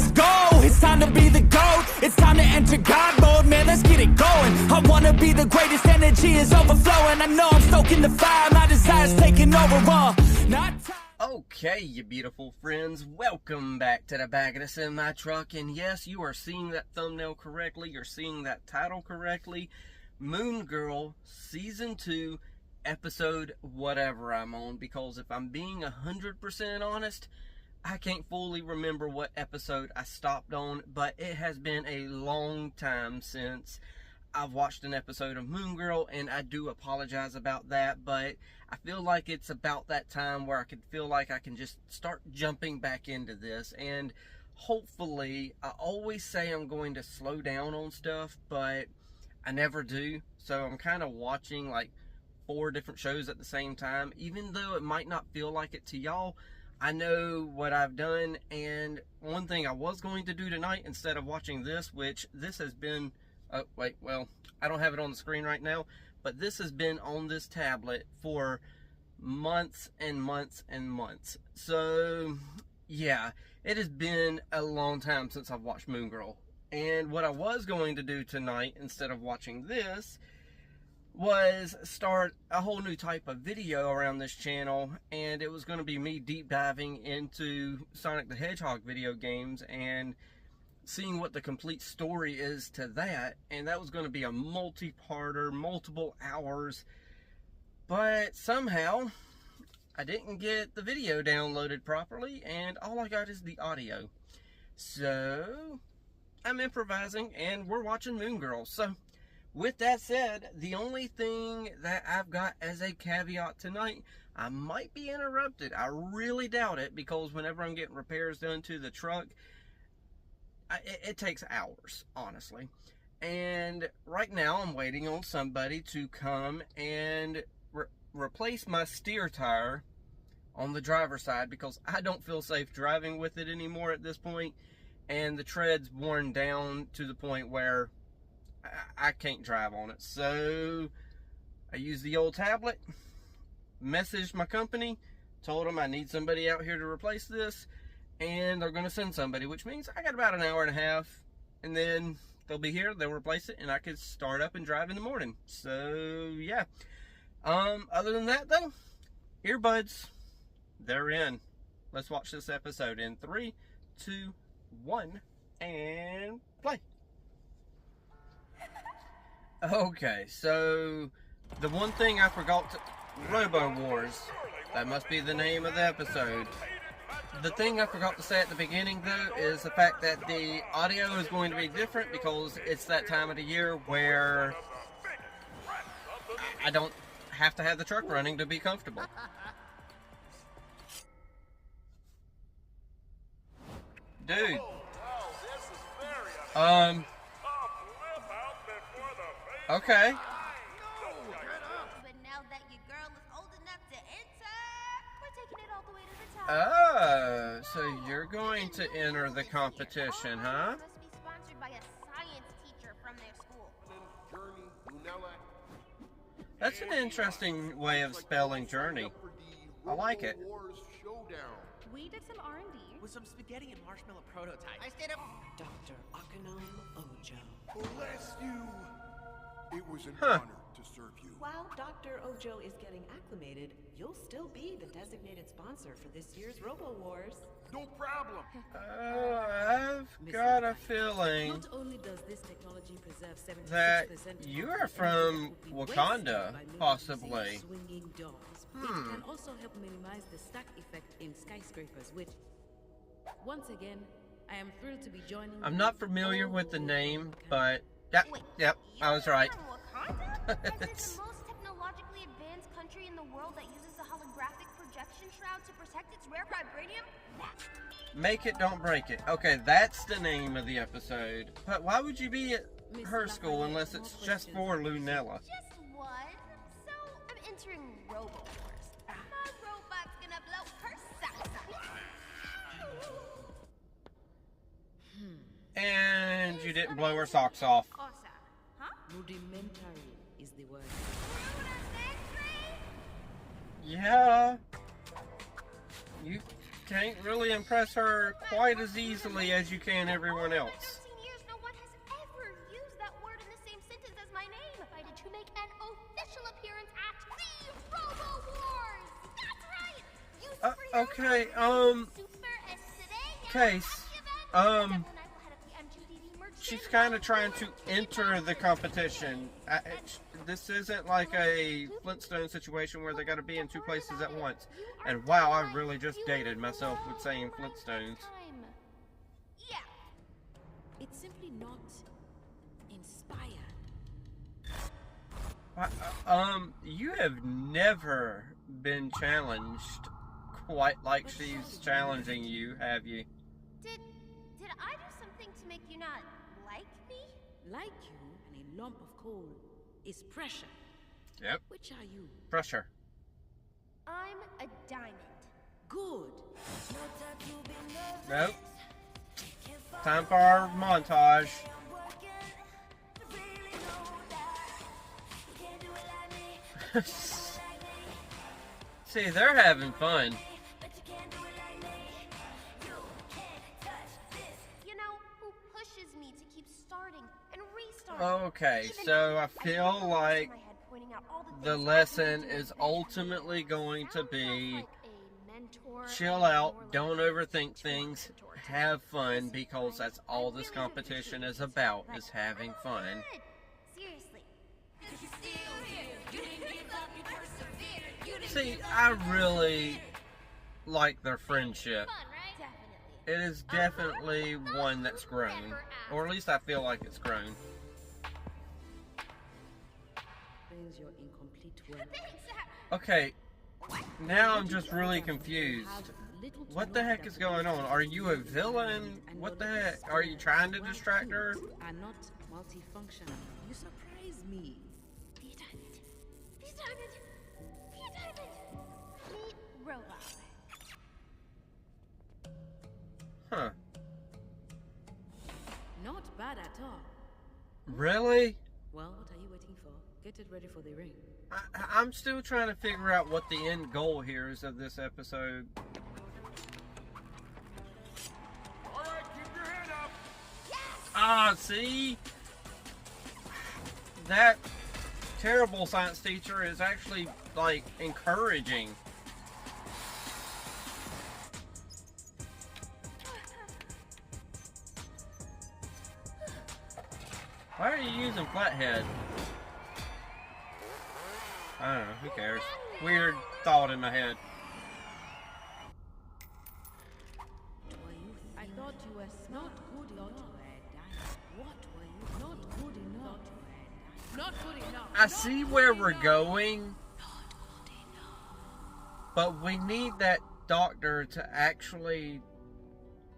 let's go. It's time to be the GOAT. It's time to enter God mode, man, let's get it going. I wanna be the greatest, energy is overflowing. I know I'm stoking the fire, my desire's taking over, not time. Okay, you beautiful friends, welcome back to the back of the semi-truck, and yes, you are seeing that thumbnail correctly, you're seeing that title correctly. Moon Girl Season 2, episode whatever I'm on, because if I'm being 100% honest, I can't fully remember what episode I stopped on, but it has been a long time since I've watched an episode of Moon Girl, and I do apologize about that, but I feel like it's about that time where I could feel like I can just start jumping back into this, and hopefully, I always say I'm going to slow down on stuff, but I never do, so I'm kind of watching like 4 different shows at the same time, even though it might not feel like it to y'all. I know what I've done, and one thing I was going to do tonight instead of watching this, which this has been, oh wait, well, I don't have it on the screen right now, but this has been on this tablet for months and months and months. So, yeah, it has been a long time since I've watched Moon Girl. And what I was going to do tonight, instead of watching this, was start a whole new type of video around this channel, and it was going to be me deep diving into Sonic the Hedgehog video games and seeing what the complete story is to that, and that was going to be a multi-parter, multiple hours, but somehow I didn't get the video downloaded properly, and all I got is the audio. So I'm improvising, and we're watching Moon Girl. So with that said, the only thing that I've got as a caveat tonight, I might be interrupted. I really doubt it, because whenever I'm getting repairs done to the truck, it takes hours, honestly. And right now I'm waiting on somebody to come and replace my steer tire on the driver's side, because I don't feel safe driving with it anymore at this point, and the tread's worn down to the point where I can't drive on it. So I used the old tablet, messaged my company, told them I need somebody out here to replace this, and they're going to send somebody, which means I got about an hour and a half, and then they'll be here, they'll replace it, and I can start up and drive in the morning. So yeah, other than that though, earbuds, they're in. Let's watch this episode in 3, 2, 1, and play. Okay, so the one thing I forgot to... Robo Wars. That must be the name of the episode. The thing I forgot to say at the beginning, though, is the fact that the audio is going to be different, because it's that time of the year where I don't have to have the truck running to be comfortable. Dude. Okay. But now that your girl is old enough to enter, we're taking it all the way to the top. Oh, so you're going to enter the competition, huh? Must be sponsored by a science teacher from their school. That's an interesting way of spelling journey. I like it. We did some R&D with some spaghetti and marshmallow prototypes. I stayed up. Dr. Akanon Ojo. Bless you. It was an honor to serve you. While Dr. Ojo is getting acclimated, you'll still be the designated sponsor for this year's Robo Wars. No problem. Oh, I've got a feeling Not only does this technology preserve 76% that you're from Wakanda, possibly. Swinging doors. It can also help minimize the stack effect in skyscrapers, which, once again, I am thrilled to be joining. I'm not familiar with the name, but yep, I was right. From Wakanda? That's the most technologically advanced country in the world that uses a holographic projection shroud to protect its rare vibranium? Make it, don't break it. Okay, that's the name of the episode. But why would you be at her school unless it's just for Lunella? Just one. So I'm entering Robo Wars. My robot's gonna blow her socks off. And you didn't blow her socks off. Awesome. Huh? Rudimentary is the word. Yeah. You can't really impress her quite as easily as you can everyone else. 13 years, no one has ever used that word in the same sentence as my name. Invited to make an official appearance at the Robo Wars. That's right. You superheroes Okay, Super as today. Case, she's kind of trying to enter the competition. This isn't like a Flintstone situation where they got to be in two places at once. And wow, I really just dated myself with saying Flintstones. Yeah. It's simply not inspired. You have never been challenged quite like she's challenging you, have you? Did I do something to make you not like me? Like you and a lump of coal is pressure. Yep. Which are you? Pressure. I'm a diamond. Good. Nope. Time for our montage. See, they're having fun. You know, who pushes me to keep starting and restarting? Okay, so I feel like the lesson is ultimately going to be chill out, don't overthink things, have fun, because that's all this competition is about, is having fun. Seriously. See, I really like their friendship. It is definitely one that's grown, or at least I feel like it's grown. Brings your incomplete work. Okay, now I'm just really confused. What the heck is going on? Are you a villain? What the heck? Are you trying to distract her? Are not multifunctional. You surprise me. Be a diamond. Be a diamond. Be a diamond. Meet robot. Huh. Not bad at all. Really? Well, what are you waiting for? Get it ready for the ring. I'm still trying to figure out what the end goal here is of this episode. Alright, keep your head up. Ah, see? That terrible science teacher is actually, like, encouraging. Why are you using Flathead? I don't know, who cares? Weird thought in my head. I thought you were not good enough. What were you? Not good enough. Not good enough. I see where we're going, but we need that doctor to actually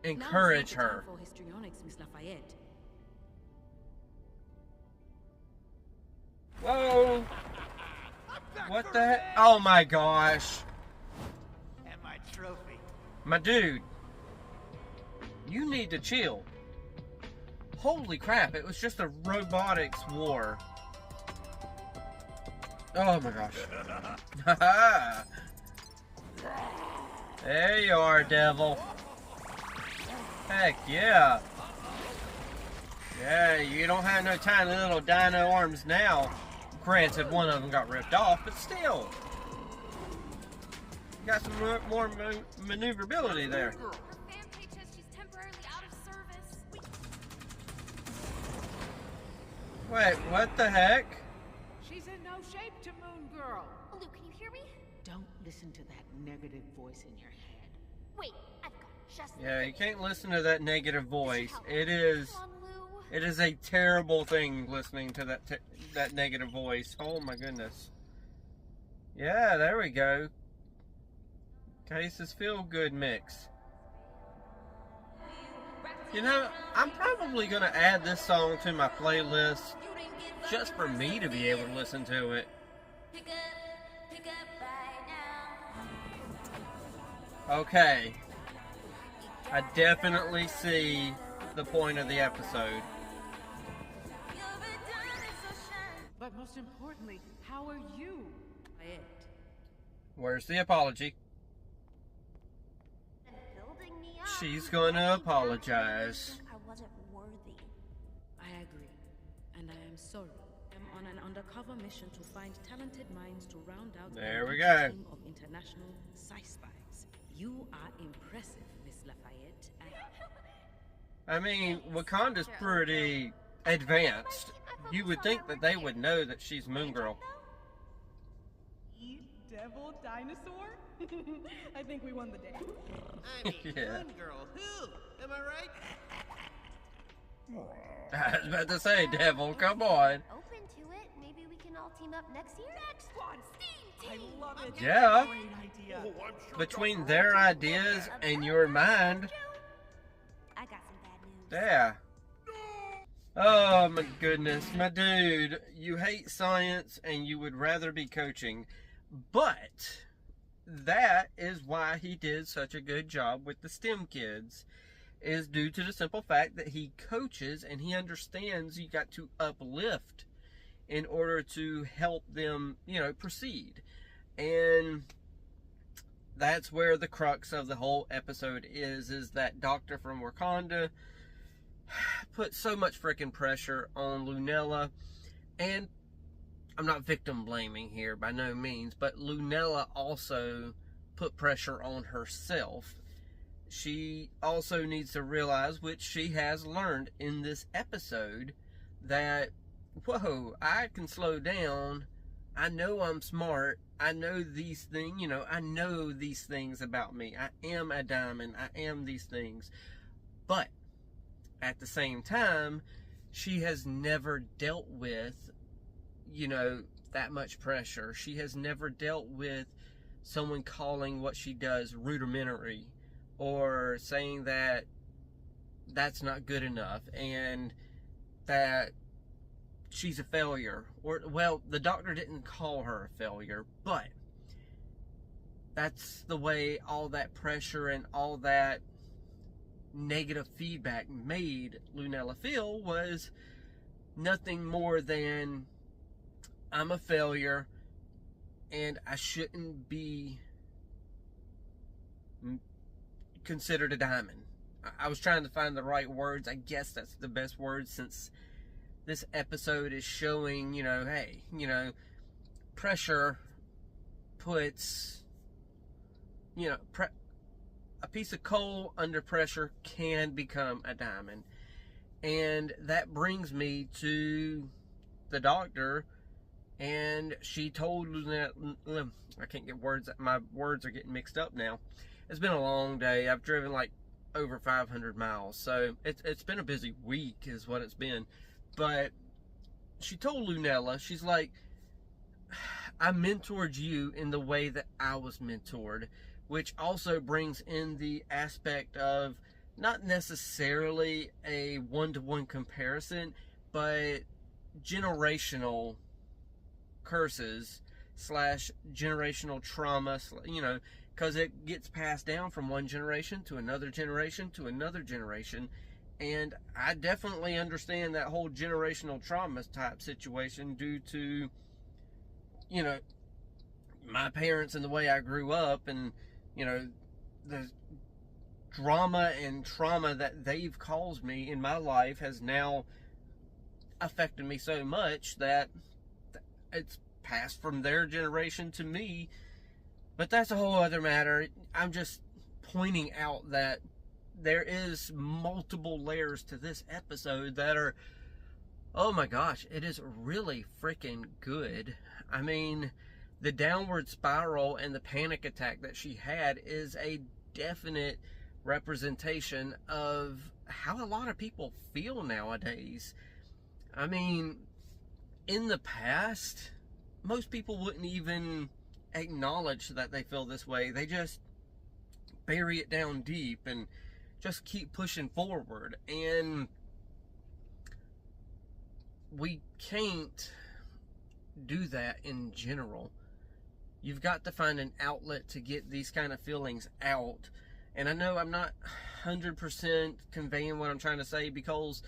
encourage her. For histrionics, Miss Lafayette. Whoa! What the heck? Oh my gosh. And my trophy. My dude. You need to chill. Holy crap, it was just a robotics war. Oh my gosh. There you are, devil. Heck yeah. Yeah, you don't have no tiny little dino arms now. Granted, one of them got ripped off, but still. You got some more maneuverability there. Her fan page says she's temporarily out of service. Wait, what the heck? She's in no shape to Moon Girl. Luke, can you hear me? Don't listen to that negative voice in your head. Wait, I've got just Yeah, you can't listen to that negative voice. It is... Come on, Lou. It is a terrible thing listening to that negative voice. Oh my goodness. Yeah, there we go. Case's feel-good mix. You know, I'm probably going to add this song to my playlist just for me to be able to listen to it. Okay. I definitely see the point of the episode. But most importantly, how are you? Where's the apology? she's gonna apologize. I wasn't worthy. I agree, and I am sorry. I'm on an undercover mission to find talented minds to round out There an we elite go. team of international spies. You are impressive, Miss Lafayette. I mean, Wakanda's pretty advanced. You would think that they would know that she's Moon Girl. Eat devil dinosaur? I think we won the day. I mean, Yeah. Moon Girl, who? Am I right? I was about to say, Devil, come on. Open to it. Maybe we can all team up next year. Next one, Steam I Team. love it. Yeah. Great idea. Oh, I'm sure Between their ideas and your mind, I got some bad news. yeah. Oh my goodness, my dude, you hate science and you would rather be coaching, but that is why he did such a good job with the STEM kids, is due to the simple fact that he coaches and he understands you got to uplift in order to help them, proceed. And that's where the crux of the whole episode is that doctor from Wakanda put so much freaking pressure on Lunella, and I'm not victim blaming here by no means, but Lunella also put pressure on herself. She also needs to realize, which she has learned in this episode, that, whoa, I can slow down. I know I'm smart. I know these things, I know these things about me. I am a diamond. I am these things. But at the same time, she has never dealt with, that much pressure. She has never dealt with someone calling what she does rudimentary, or saying that that's not good enough and that she's a failure. Or, well, the doctor didn't call her a failure, but that's the way all that pressure and all that negative feedback made Lunella feel, was nothing more than, I'm a failure and I shouldn't be considered a diamond. I was trying to find the right words. I guess that's the best word, since this episode is showing, hey, pressure puts, a piece of coal under pressure can become a diamond. And that brings me to the doctor, and she told Lunella, I can't get words, my words are getting mixed up now. It's been a long day. I've driven like over 500 miles, so it's been a busy week is what it's been. But she told Lunella, she's like, I mentored you in the way that I was mentored, which also brings in the aspect of not necessarily a one-to-one comparison, but generational curses / generational trauma, because it gets passed down from one generation to another generation to another generation. And I definitely understand that whole generational trauma type situation due to, my parents and the way I grew up, and, the drama and trauma that they've caused me in my life has now affected me so much that it's passed from their generation to me. But that's a whole other matter. I'm just pointing out that there is multiple layers to this episode that are, oh my gosh, it is really freaking good. I mean, the downward spiral and the panic attack that she had is a definite representation of how a lot of people feel nowadays. I mean, in the past, most people wouldn't even acknowledge that they feel this way. They just bury it down deep and just keep pushing forward. And we can't do that in general. You've got to find an outlet to get these kind of feelings out. And I know I'm not 100% conveying what I'm trying to say, because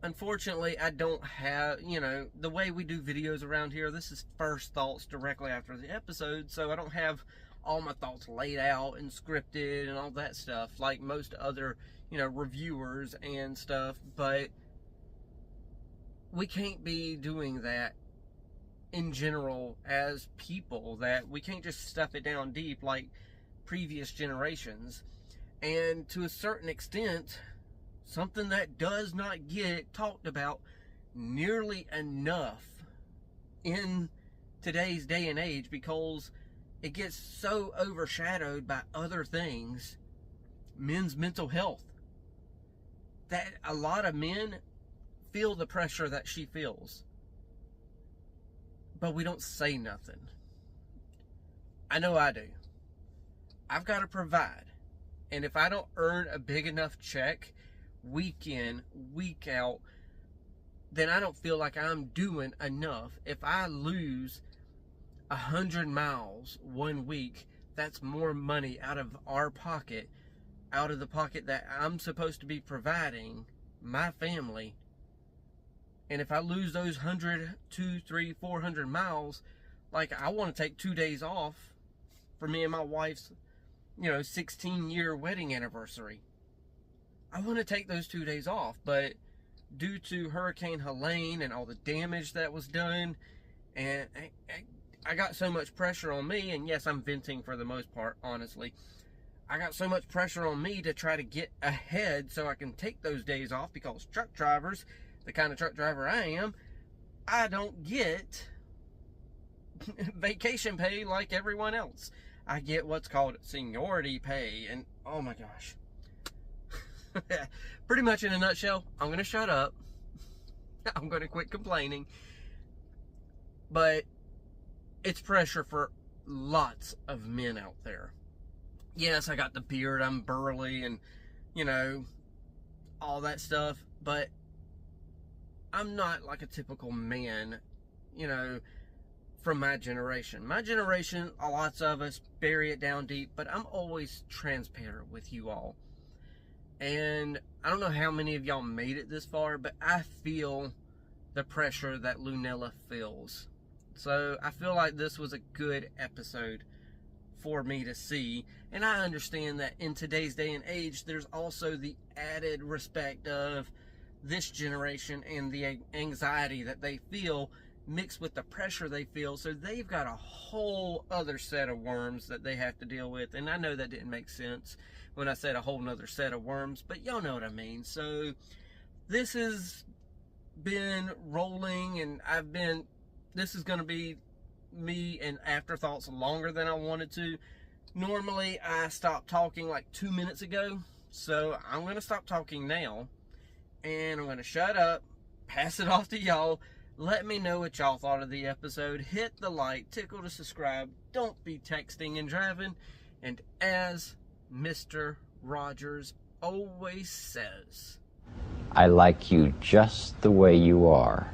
unfortunately I don't have, the way we do videos around here, this is first thoughts directly after the episode, so I don't have all my thoughts laid out and scripted and all that stuff, like most other, you know, reviewers and stuff. But we can't be doing that in general as people, that we can't just stuff it down deep like previous generations. And to a certain extent, something that does not get talked about nearly enough in today's day and age, because it gets so overshadowed by other things, men's mental health, that a lot of men feel the pressure that she feels, but we don't say nothing. I know I do. I've got to provide, and if I don't earn a big enough check week in, week out, then I don't feel like I'm doing enough. If I lose 100 miles one week, that's more money out of our pocket, out of the pocket that I'm supposed to be providing my family. And if I lose those 100, 200, 300, 400 miles, like, I want to take 2 days off for me and my wife's, 16-year wedding anniversary. I want to take those 2 days off, but due to Hurricane Helene and all the damage that was done, and I got so much pressure on me, and yes, I'm venting for the most part, honestly. I got so much pressure on me to try to get ahead so I can take those days off, because truck drivers, the kind of truck driver I am, I don't get vacation pay like everyone else. I get what's called seniority pay, and oh my gosh. Pretty much in a nutshell, I'm going to shut up. I'm going to quit complaining. But it's pressure for lots of men out there. Yes, I got the beard, I'm burly, and, all that stuff. But I'm not like a typical man, from my generation. My generation, lots of us bury it down deep, but I'm always transparent with you all. And I don't know how many of y'all made it this far, but I feel the pressure that Lunella feels. So I feel like this was a good episode for me to see. And I understand that in today's day and age, there's also the added respect of this generation and the anxiety that they feel mixed with the pressure they feel. So they've got a whole other set of worms that they have to deal with. And I know that didn't make sense when I said a whole nother set of worms, but y'all know what I mean. So this has been rolling, and this is going to be me and afterthoughts longer than I wanted to. Normally I stopped talking like 2 minutes ago, so I'm going to stop talking now, and I'm going to shut up, pass it off to y'all. Let me know what y'all thought of the episode. Hit the like, tickle to subscribe. Don't be texting and driving. And as Mr. Rogers always says, I like you just the way you are.